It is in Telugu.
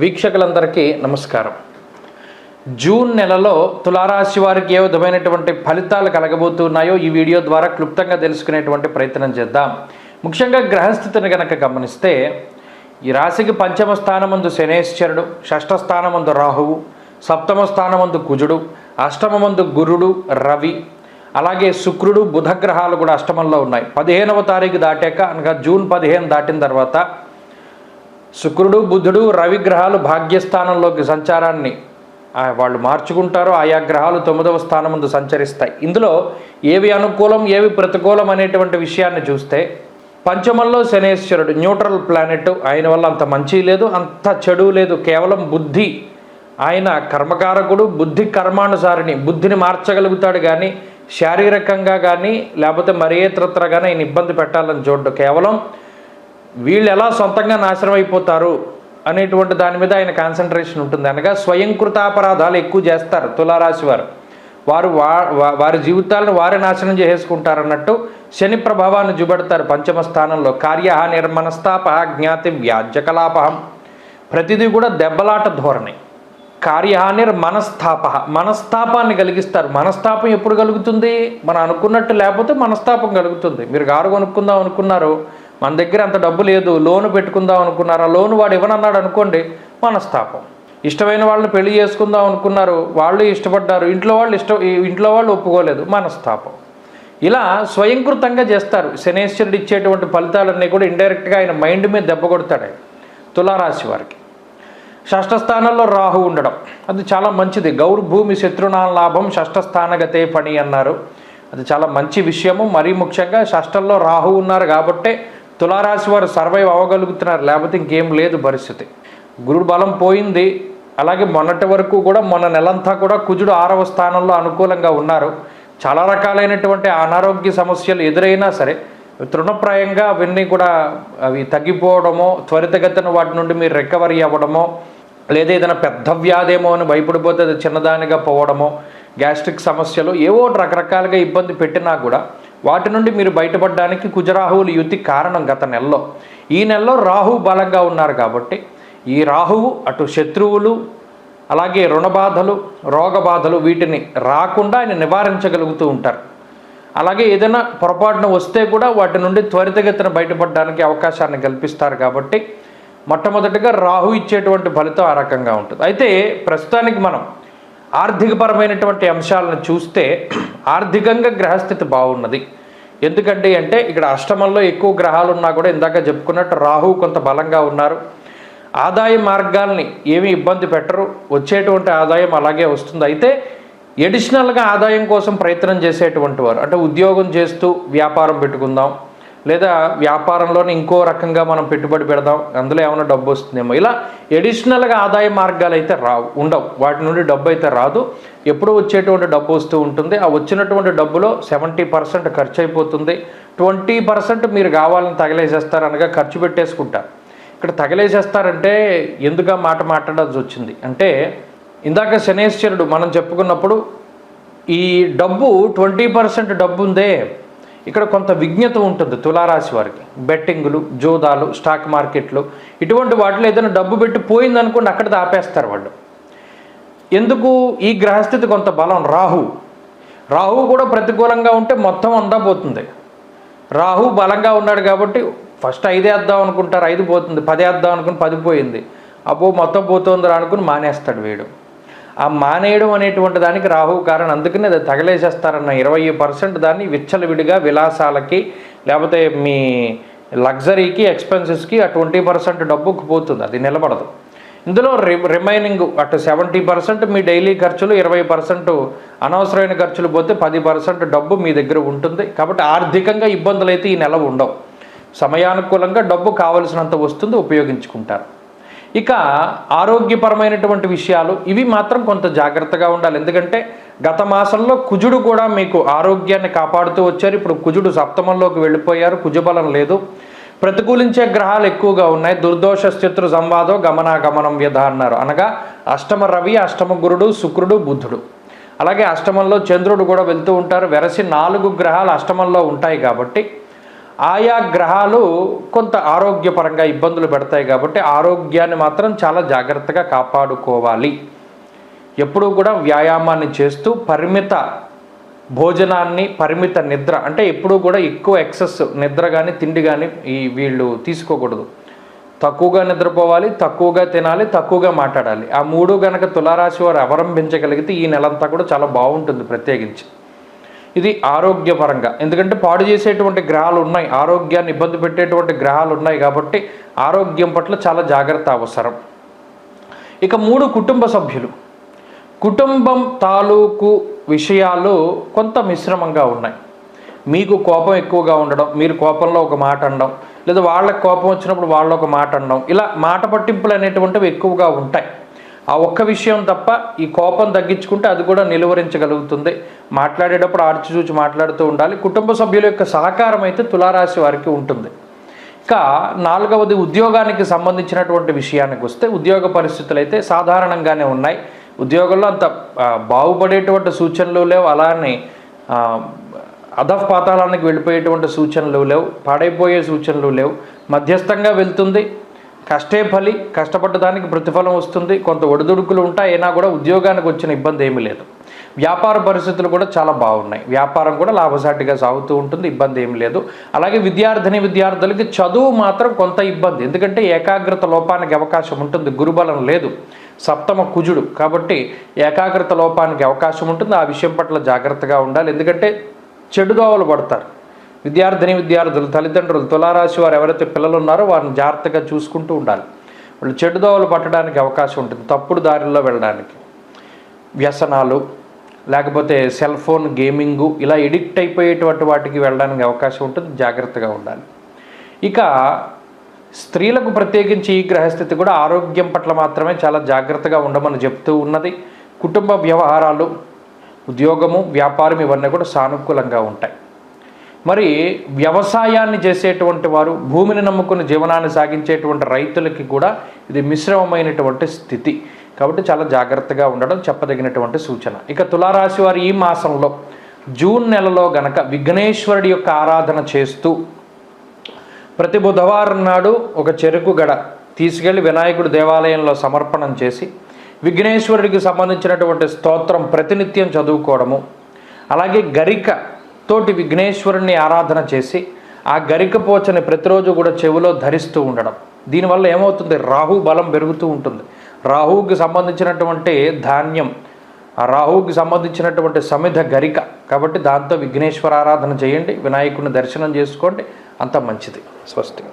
వీక్షకులందరికీ నమస్కారం. జూన్ నెలలో తులారాశి వారికి ఏ విధమైనటువంటి ఫలితాలు కలగబోతున్నాయో ఈ వీడియో ద్వారా క్లుప్తంగా తెలుసుకునేటువంటి ప్రయత్నం చేద్దాం. ముఖ్యంగా గ్రహస్థితిని కనుక గమనిస్తే ఈ రాశికి పంచమ స్థానమందు శనేశ్వరుడు, షష్ఠ స్థానమందు రాహువు, సప్తమ స్థానమందు కుజుడు, అష్టమమందు గురుడు, రవి, అలాగే శుక్రుడు, బుధ గ్రహాలు కూడా అష్టమంలో ఉన్నాయి. 15వ తారీఖు దాటాక అనగా జూన్ 15 దాటిన తర్వాత శుక్రుడు, బుధుడు, రవి గ్రహాలు భాగ్యస్థానంలోకి సంచారాన్ని వాళ్ళు మార్చుకుంటారు. ఆయా గ్రహాలు 9వ స్థానం ముందు సంచరిస్తాయి. ఇందులో ఏవి అనుకూలం ఏవి ప్రతికూలం అనేటువంటి విషయాన్ని చూస్తే పంచమంలో శనేశ్వరుడు న్యూట్రల్ ప్లానెట్, ఆయన వల్ల అంత మంచి లేదు అంత చెడు లేదు, కేవలం బుద్ధి. ఆయన కర్మకారకుడు, బుద్ధి కర్మానుసారిని, బుద్ధిని మార్చగలుగుతాడు కానీ శారీరకంగా కానీ లేకపోతే మరే ఇతరత్ర కానీ ఆయన ఇబ్బంది పెట్టాలని చూడ్డు. కేవలం వీళ్ళు ఎలా సొంతంగా నాశనం అయిపోతారు అనేటువంటి దాని మీద ఆయన కాన్సన్ట్రేషన్ ఉంటుంది. అనగా స్వయంకృతాపరాధాలు ఎక్కువ చేస్తారు తులారాశి వారు. వారి జీవితాలను వారే నాశనం చేసుకుంటారన్నట్టు శని ప్రభావాన్ని చూపెడతారు. పంచమ స్థానంలో కార్యహాని, నిర్మనస్తాప, జ్ఞాతి, వ్యాజ్యకలాపహం, ప్రతిదీ కూడా దెబ్బలాట ధోరణి. కార్యహాని, మనస్తాపాన్ని కలిగిస్తారు. మనస్తాపం ఎప్పుడు కలుగుతుంది? మనం అనుకున్నట్టు లేకపోతే మనస్తాపం కలుగుతుంది. మీరు కారు కొనుక్కుందాం అనుకున్నారు, మన దగ్గర అంత డబ్బు లేదు, లోను పెట్టుకుందాం అనుకున్నారు, ఆ లోను వాడు ఇవ్వనన్నాడు అనుకోండి, మనస్తాపం. ఇష్టమైన వాళ్ళని పెళ్లి చేసుకుందాం అనుకున్నారు, వాళ్ళు ఇష్టపడ్డారు, ఇంట్లో వాళ్ళు ఒప్పుకోలేదు, మనస్తాపం. ఇలా స్వయంకృతంగా చేస్తారు. శనేశ్వరుడు ఇచ్చేటువంటి ఫలితాలన్నీ కూడా ఇండైరెక్ట్గా ఆయన మైండ్ మీద దెబ్బ కొడతాడు తులారాశి వారికి. షష్ఠ స్థానంలో రాహు ఉండడం అది చాలా మంచిది. గౌర్భూమి శత్రునాం లాభం షష్ఠస్థానగతే పని అన్నారు. అది చాలా మంచి విషయము. మరీ ముఖ్యంగా షష్ఠంలో రాహు ఉన్నారు కాబట్టే తులారాశి వారు సర్వైవ్ అవ్వగలుగుతున్నారు, లేకపోతే ఇంకేం లేదు పరిస్థితి. గురుడు బలం పోయింది. అలాగే మొన్నటి వరకు కూడా మొన్న నెలంతా కూడా కుజుడు 6వ స్థానంలో అనుకూలంగా ఉన్నారు. చాలా రకాలైనటువంటి అనారోగ్య సమస్యలు ఎదురైనా సరే తృణప్రాయంగా అవన్నీ కూడా అవి తగ్గిపోవడమో, త్వరితగతిన వాటి నుండి మీరు రికవరీ అవ్వడమో, లేదా ఏదైనా పెద్ద వ్యాధేమో అని భయపడిపోతే అది చిన్నదానిగా పోవడమో, గ్యాస్ట్రిక్ సమస్యలు ఏవో రకరకాలుగా ఇబ్బంది పెట్టినా కూడా వాటి నుండి మీరు బయటపడడానికి కుజరాహువులు యుతి కారణం. గత నెలలో ఈ నెలలో రాహువు బలంగా ఉన్నారు కాబట్టి ఈ రాహువు అటు శత్రువులు, అలాగే రుణబాధలు, రోగబాధలు వీటిని రాకుండా ఆయన నివారించగలుగుతూ ఉంటారు. అలాగే ఏదైనా పొరపాటున వస్తే కూడా వాటి నుండి త్వరితగతిన బయటపడడానికి అవకాశాన్ని కల్పిస్తారు. కాబట్టి మొట్టమొదటిగా రాహు ఇచ్చేటువంటి ఫలితం ఆ రకంగా ఉంటుంది. అయితే ప్రస్తుతానికి మనం ఆర్థికపరమైనటువంటి అంశాలను చూస్తే ఆర్థికంగా గ్రహస్థితి బాగున్నది. ఎందుకంటే ఇక్కడ అష్టమంలో ఎక్కువ గ్రహాలు ఉన్నా కూడా ఇందాక చెప్పుకున్నట్టు రాహు కొంత బలంగా ఉన్నారు. ఆదాయ మార్గాల్ని ఏమీ ఇబ్బంది పెట్టరు, వచ్చేటువంటి ఆదాయం అలాగే వస్తుంది. అయితే ఎడిషనల్గా ఆదాయం కోసం ప్రయత్నం చేసేటువంటి వారు, అంటే ఉద్యోగం చేస్తూ వ్యాపారం పెట్టుకుందాం, లేదా వ్యాపారంలోనే ఇంకో రకంగా మనం పెట్టుబడి పెడదాం, అందులో ఏమైనా డబ్బు వస్తుందేమో, ఇలా ఎడిషనల్గా ఆదాయ మార్గాలు అయితే ఉండవు. వాటి నుండి డబ్బు అయితే రాదు. ఎప్పుడూ వచ్చేటువంటి డబ్బు వస్తూ ఉంటుంది. ఆ వచ్చినటువంటి డబ్బులో 70% ఖర్చు అయిపోతుంది. 20% మీరు కావాలని తగిలేసేస్తారు, అనగా ఖర్చు పెట్టేసుకుంటారు. ఇక్కడ తగిలేసేస్తారంటే ఎందుకు మాట మాట్లాడాల్సి వచ్చింది అంటే, ఇందాక శనేశ్వరుడు మనం చెప్పుకున్నప్పుడు ఈ డబ్బు 20% డబ్బు ఉందే, ఇక్కడ కొంత విజ్ఞత ఉంటుంది తులారాశి వారికి. బెట్టింగులు, జోదాలు, స్టాక్ మార్కెట్లు ఇటువంటి వాటిలో ఏదైనా డబ్బు పెట్టి పోయిందనుకోండి, అక్కడ ఆపేస్తారు వాళ్ళు. ఎందుకు? ఈ గ్రహస్థితి కొంత బలం. రాహు కూడా ప్రతికూలంగా ఉంటే మొత్తం అంతా పోతుంది. రాహు బలంగా ఉన్నాడు కాబట్టి ఫస్ట్ 5 వేద్దాం అనుకుంటారు, 5 పోతుంది. 10 వేద్దాం అనుకుని 10 పోయింది. అబ్బో మొత్తం పోతుందిరా అనుకుని మానేస్తాడు వీడు. ఆ మానేయడం అనేటువంటి దానికి రాహువు కారణం. అందుకని అది తగలేసేస్తారన్న 20% దాన్ని విచ్చలవిడిగా విలాసాలకి, లేకపోతే మీ లగ్జరీకి, ఎక్స్పెన్సెస్కి ఆ 20% డబ్బుకు పోతుంది, అది నిలబడదు. ఇందులో రిమైనింగ్ అటు 70% మీ డైలీ ఖర్చులు, 20% అనవసరమైన ఖర్చులు పోతే 10% డబ్బు మీ దగ్గర ఉంటుంది. కాబట్టి ఆర్థికంగా ఇబ్బందులు అయితే ఈ నెల ఉండవు. సమయానుకూలంగా డబ్బు కావలసినంత వస్తుంది, ఉపయోగించుకుంటారు. ఇక ఆరోగ్యపరమైనటువంటి విషయాలు ఇవి మాత్రం కొంత జాగ్రత్తగా ఉండాలి. ఎందుకంటే గత మాసంలో కుజుడు కూడా మీకు ఆరోగ్యాన్ని కాపాడుతూ వచ్చారు. ఇప్పుడు కుజుడు సప్తమంలోకి వెళ్ళిపోయారు, కుజబలం లేదు. ప్రతికూలించే గ్రహాలు ఎక్కువగా ఉన్నాయి. దుర్దోష శత్రు సంవాదో గమనాగమనం వ్యధ అన్నారు. అనగా అష్టమ రవి, అష్టమ గురుడు, శుక్రుడు, బుధుడు, అలాగే అష్టమంలో చంద్రుడు కూడా వెళ్తూ ఉంటారు. వెరసి 4 గ్రహాలు అష్టమంలో ఉంటాయి కాబట్టి ఆయా గ్రహాలు కొంత ఆరోగ్యపరంగా ఇబ్బందులు పెడతాయి కాబట్టి ఆరోగ్యాన్ని మాత్రం చాలా జాగ్రత్తగా కాపాడుకోవాలి. ఎప్పుడూ కూడా వ్యాయామాన్ని చేస్తూ పరిమిత భోజనాన్ని, పరిమిత నిద్ర, అంటే ఎప్పుడూ కూడా ఎక్కువ ఎక్సెస్ నిద్ర కానీ తిండి కానీ వీళ్ళు తీసుకోకూడదు. తక్కువగా నిద్రపోవాలి, తక్కువగా తినాలి, తక్కువగా మాట్లాడాలి. ఆ మూడు గనక తులారాశి వారు అవలంబించగలిగితే ఈ నెలంతా కూడా చాలా బాగుంటుంది ప్రత్యేకించి. ఇది ఆరోగ్యపరంగా, ఎందుకంటే పాడు చేసేటువంటి గ్రహాలు ఉన్నాయి, ఆరోగ్యాన్ని ఇబ్బంది పెట్టేటువంటి గ్రహాలు ఉన్నాయి కాబట్టి ఆరోగ్యం పట్ల చాలా జాగ్రత్త అవసరం. ఇక 3 కుటుంబ సభ్యులు, కుటుంబం తాలూకు విషయాలు కొంత మిశ్రమంగా ఉన్నాయి. మీకు కోపం ఎక్కువగా ఉండడం, మీరు కోపంలో ఒక మాట అనడం, లేదా వాళ్ళకి కోపం వచ్చినప్పుడు వాళ్ళు ఒక మాట అనడం, ఇలా మాట పట్టింపులు అనేటువంటివి ఎక్కువగా ఉంటాయి. ఆ ఒక్క విషయం తప్ప ఈ కోపం తగ్గించుకుంటే అది కూడా నిలువరించగలుగుతుంది. మాట్లాడేటప్పుడు ఆర్చిచూచి మాట్లాడుతూ ఉండాలి. కుటుంబ సభ్యుల యొక్క సహకారం అయితే తులారాశి వారికి ఉంటుంది. ఇక 4వది ఉద్యోగానికి సంబంధించినటువంటి విషయానికి వస్తే ఉద్యోగ పరిస్థితులు అయితే సాధారణంగానే ఉన్నాయి. ఉద్యోగంలో అంత బాగుపడేటువంటి సూచనలు లేవు, అలానే అధఃపాతాళానికి వెళ్ళిపోయేటువంటి సూచనలు లేవు, పాడైపోయే సూచనలు లేవు. మధ్యస్థంగా వెళ్తుంది. కష్టే ఫలి, కష్టపడ్డ దానికి ప్రతిఫలం వస్తుంది. కొంత ఒడిదుడుకులు ఉంటాయి, అయినా కూడా ఉద్యోగానికి వచ్చిన ఇబ్బంది ఏమీ లేదు. వ్యాపార పరిస్థితులు కూడా చాలా బాగున్నాయి. వ్యాపారం కూడా లాభసాటిగా సాగుతూ ఉంటుంది, ఇబ్బంది ఏమీ లేదు. అలాగే విద్యార్థులకి చదువు మాత్రం కొంత ఇబ్బంది, ఎందుకంటే ఏకాగ్రత లోపానికి అవకాశం ఉంటుంది. గురుబలం లేదు, సప్తమ కుజుడు, కాబట్టి ఏకాగ్రత లోపానికి అవకాశం ఉంటుంది. ఆ విషయం పట్ల జాగ్రత్తగా ఉండాలి, ఎందుకంటే చెడు దోవలు పడతారు. విద్యార్థులు, తల్లిదండ్రులు, తులారాశి వారు ఎవరైతే పిల్లలు ఉన్నారో వారిని జాగ్రత్తగా చూసుకుంటూ ఉండాలి. వాళ్ళు చెడు దోవలు పట్టడానికి అవకాశం ఉంటుంది, తప్పుడు దారిలో వెళ్ళడానికి. వ్యసనాలు, లేకపోతే సెల్ ఫోన్ గేమింగు, ఇలా ఎడిక్ట్ అయిపోయేటువంటి వాటికి వెళ్ళడానికి అవకాశం ఉంటుంది. జాగ్రత్తగా ఉండాలి. ఇక స్త్రీలకు ప్రత్యేకించి ఈ గ్రహస్థితి కూడా ఆరోగ్యం పట్ల మాత్రమే చాలా జాగ్రత్తగా ఉండమని చెప్తూ ఉన్నది. కుటుంబ వ్యవహారాలు, ఉద్యోగము, వ్యాపారం ఇవన్నీ కూడా సానుకూలంగా ఉంటాయి. మరి వ్యవసాయాన్ని చేసేటువంటి వారు, భూమిని నమ్ముకుని జీవనాన్ని సాగించేటువంటి రైతులకి కూడా ఇది మిశ్రమమైనటువంటి స్థితి, కాబట్టి చాలా జాగ్రత్తగా ఉండడం చెప్పదగినటువంటి సూచన. ఇక తులారాశి వారు ఈ మాసంలో జూన్ నెలలో గనక విఘ్నేశ్వరుడి యొక్క ఆరాధన చేస్తూ ప్రతి బుధవారం నాడు ఒక చెరుకు గడ తీసుకెళ్లి వినాయకుడి దేవాలయంలో సమర్పణం చేసి విఘ్నేశ్వరుడికి సంబంధించినటువంటి స్తోత్రం ప్రతినిత్యం చదువుకోవడము, అలాగే గరిక తోటి విఘ్నేశ్వరుణ్ణి ఆరాధన చేసి ఆ గరిక పోచని ప్రతిరోజు కూడా చెవిలో ధరిస్తూ ఉండడం, దీనివల్ల ఏమవుతుంది, రాహు బలం పెరుగుతూ ఉంటుంది. రాహువుకి సంబంధించినటువంటి ధాన్యం, ఆ రాహువుకి సంబంధించినటువంటి సమిధ గరిక, కాబట్టి దాంతో విఘ్నేశ్వర ఆరాధన చేయండి, వినాయకుడిని దర్శనం చేసుకోండి, అంత మంచిది. స్వస్తి.